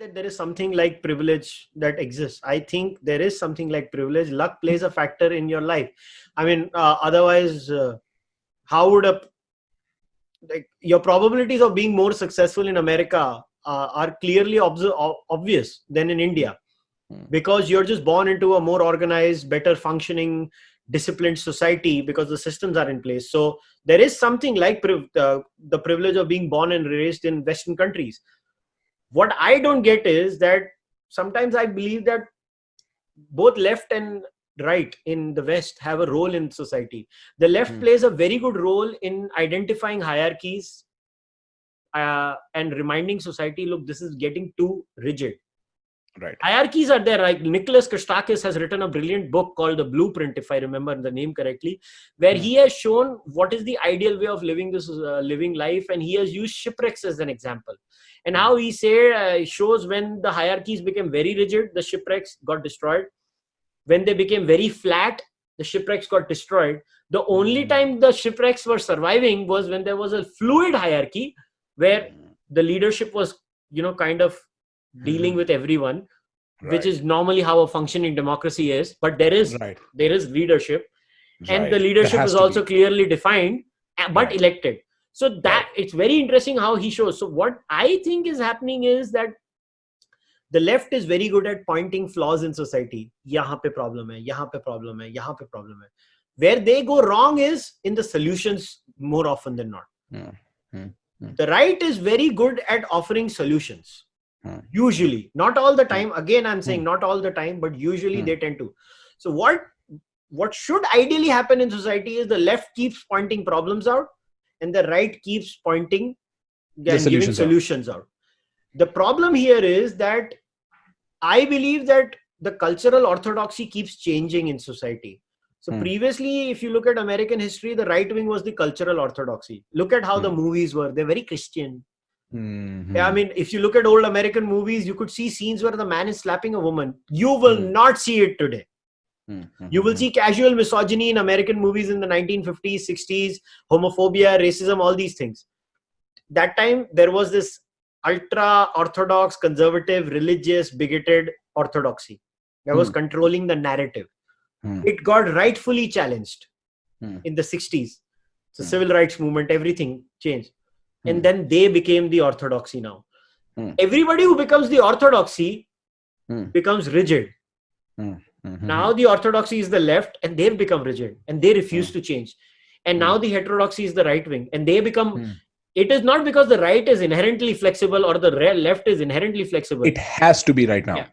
that there is something like privilege that exists. I think there is something like privilege. Luck plays a factor in your life. I mean, otherwise, how would your probabilities of being more successful in America are clearly obvious than in India, because you're just born into a more organized, better functioning, disciplined society because the systems are in place. So there is something like the privilege of being born and raised in Western countries. What I don't get is that sometimes I believe that both left and right in the West have a role in society. The left plays a very good role in identifying hierarchies and reminding society, look, this is getting too rigid. Right. Hierarchies are there. Like Nicholas Kostakis has written a brilliant book called The Blueprint, if I remember the name correctly, where he has shown what is the ideal way of living this living life, and he has used shipwrecks as an example. And how he shows when the hierarchies became very rigid, the shipwrecks got destroyed. When they became very flat, the shipwrecks got destroyed. The only time the shipwrecks were surviving was when there was a fluid hierarchy where the leadership was, kind of dealing with everyone, which is normally how a functioning democracy is. But there is leadership, and the leadership is also clearly defined, but elected. So that it's very interesting how he shows. So what I think is happening is that the left is very good at pointing flaws in society. Yahan pe problem hai, yahan pe problem hai, yahan pe problem hai. Where they go wrong is in the solutions more often than not. The right is very good at offering solutions. Usually, not all the time. Again, I'm saying not all the time, but usually they tend to. So what should ideally happen in society is the left keeps pointing problems out and the right keeps pointing and giving solutions out. The problem here is that I believe that the cultural orthodoxy keeps changing in society. So previously, if you look at American history, the right wing was the cultural orthodoxy. Look at how the movies were. They're very Christian. Yeah, I mean, if you look at old American movies, you could see scenes where the man is slapping a woman. You will not see it today. You will see casual misogyny in American movies in the 1950s, 60s, homophobia, racism, all these things. That time, there was this ultra-orthodox, conservative, religious, bigoted orthodoxy that was controlling the narrative. It got rightfully challenged in the 60s. So civil rights movement, everything changed. And then they became the orthodoxy now. Everybody who becomes the orthodoxy becomes rigid. Now the orthodoxy is the left and they've become rigid and they refuse to change. And now the heterodoxy is the right wing and they become... It is not because the right is inherently flexible or the left is inherently flexible. It has to be right now. Yeah.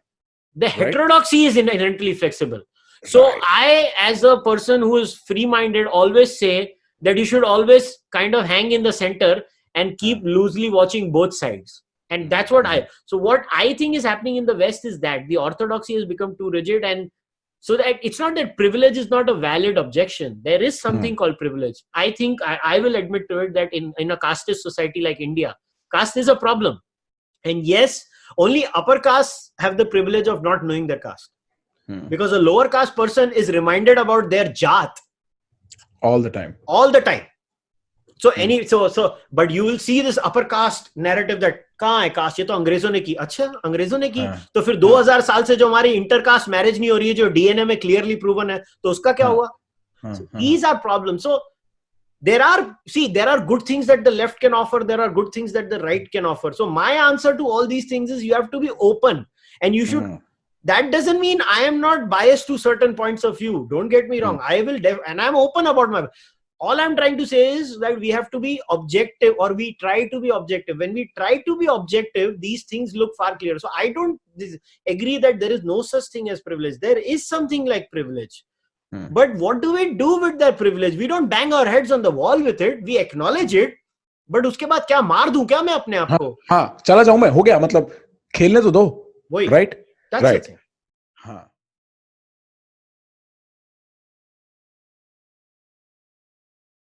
The heterodoxy is inherently flexible. So I, as a person who is free-minded, always say that you should always kind of hang in the center and keep loosely watching both sides. And that's what what I think is happening in the West is that the orthodoxy has become too rigid, and so that it's not that privilege is not a valid objection. There is something called privilege. I think I will admit to it that in a casteist society like India, caste is a problem. And yes, only upper castes have the privilege of not knowing their caste. Because a lower caste person is reminded about their jaat. All the time. All the time. So but you will see this upper caste narrative that कहाँ है cast, ये तो अंग्रेजों ने की. अच्छा, अंग्रेजों ने की तो फिर 2000 साल से जो हमारी इंटरकास्ट मैरिज नहीं हो रही है, जो डीएनए में क्लियरली प्रूवन है, तो उसका क्या हुआ? These are problems. So there are good things that the left can offer, there are good things that the right can offer. So my answer to all these things is you have to be open, and you should that doesn't mean I am not biased to certain points of view. Don't get me wrong. I will and I'm open about my... All I'm trying to say is that we have to be objective, or we try to be objective. When we try to be objective, these things look far clearer. So I don't agree that there is no such thing as privilege. There is something like privilege. But what do we do with that privilege? We don't bang our heads on the wall with it. We acknowledge it. But उसके बाद क्या मार दूं क्या मैं अपने आप को? हाँ, चला जाऊं मैं, हो गया, मतलब खेलने तो दो. वही. Right? That's it.